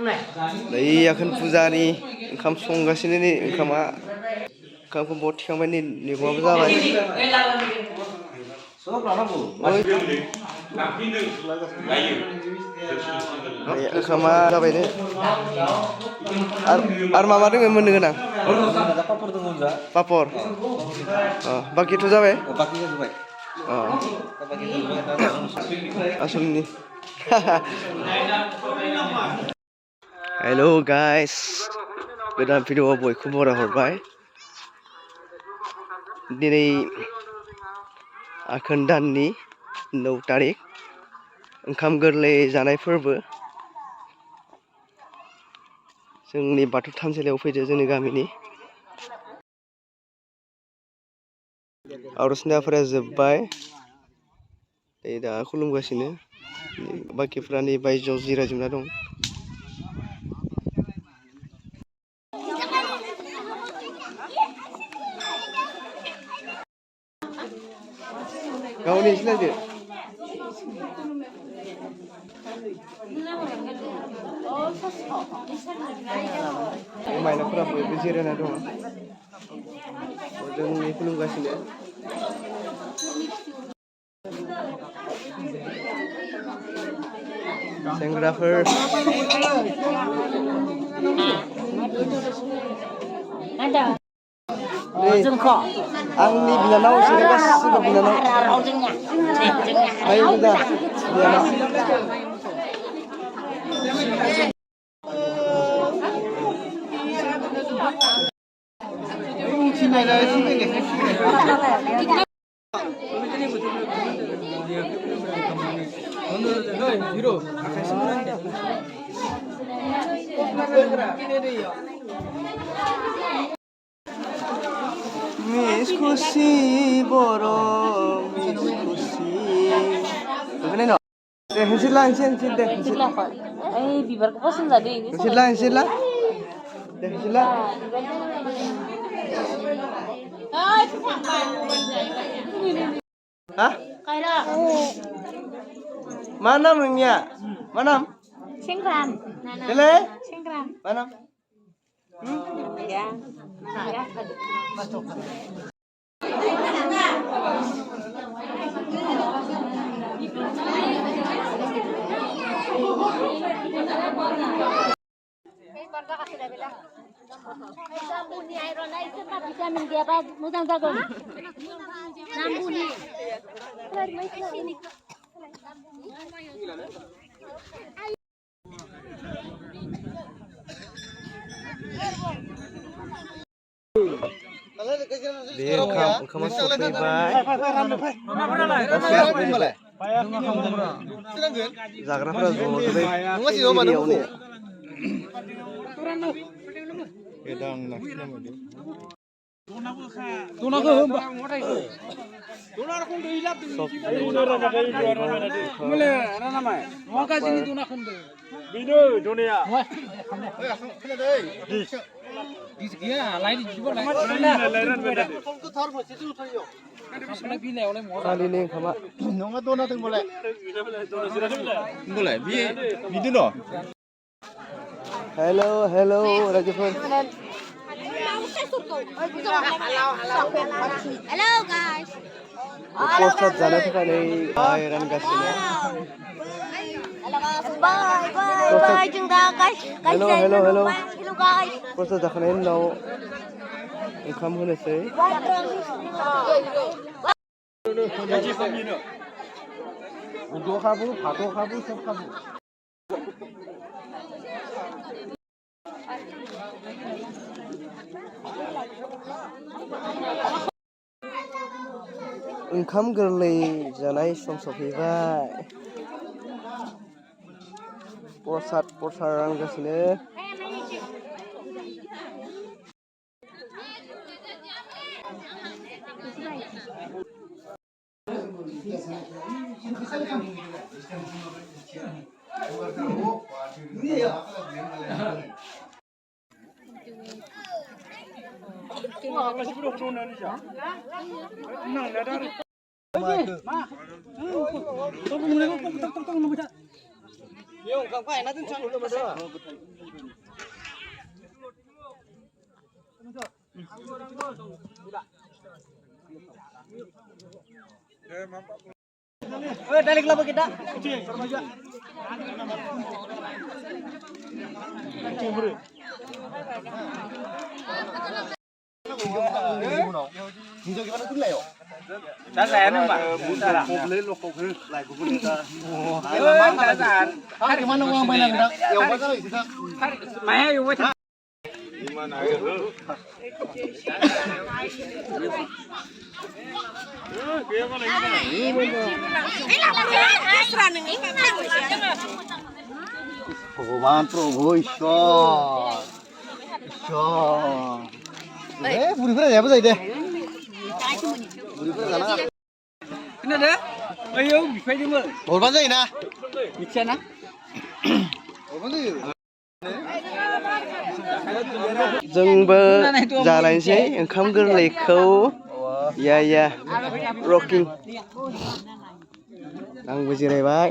Đây Aghwn Puja ni Wngkham संगासिनो नै Wngkhamखौ बहुत थिखांबाय नै मैगङाबो जाबाय Wngkhama जाबाय नो आरो मा दोङो मोननो गोनां पापर बाकिथ' जाबाय आसलनि Hello guys, goदान भिडिअ'आव बयखौबो बराय हरबाय दिनै आघोन दाननि 9 तारिख ओंखाम गोरलै जानाय फोरबो जोंनि बाथौ थानसालियाव फैदो जोंनि गामिनि आर'जनाफोरा जोब्बाय दा खुलुमगासिनो बाकिफ्रा नै बायजोआव जिरायजोबना दं गावनि सिलायदो माइनाफोरा बयबो जिरायना दङ जोंनि खुलुमगासिनो सेंग्राफोर आंनि बिनानाव इसोरो गासिबो बिनानाव बाय गोजा Miss Kusi Boro Miss Kusi Begini no Hensila hensil deh hensila bibar ko pasan tadi ini hensila deh hensila hah mana mengnya mana sengkran Dele sengkran mana ya ya Nambuni iron itu mah bisa menjadi mudah jago. Nambuni. Wngkhama सफैबाय जाग्राफोरा ज'जोबबाय Hello, hello, raijyuफोर Hello guys. Poster जानो थाखाय नै रानगासिनो Bye bye जों दा guys hello hello guys poster जाखांनायनि उनाव ओंखाम होनोसै उदखाबो भातखाबो सबखाबो ओंखाम गोरलै जानाय सम सफैबाय प्रसाद रानगासिनो Dari kelapa kita. Saya nih mbak. Gimana uang mainan kita? Main yang mana? Gimana ya? Pokoknya Probo Ishor. Buri-buri ya apa deh? Buri-buri mana? Ini ada? Ayo, bisa juga. Orban aja ini. Bisa na? Orban aja. जोंबो जालायनोसै ओंखाम गोरलैखौ या रकिं आंबो जिरायबाय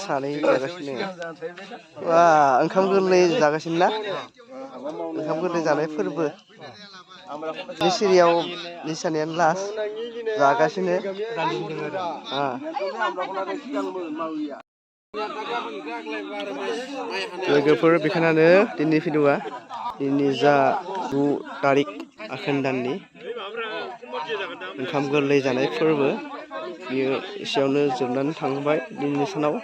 सानै जागासिनो wah ओंखाम गोरलै जागासिनो ना ओंखाम गोरलै जानाय फोरबो बे सिरियाव निसानियानो लास्ट जागासिनो लोगोफोर बेखिनियानो दिनैनि भिडिअआ दिनै जा 9 तारिख आघोन दाननि ओंखाम गोरलै जानाय फोरबो बियो एसेयावनो जोबनानै थांबाय दिनैनि सानाव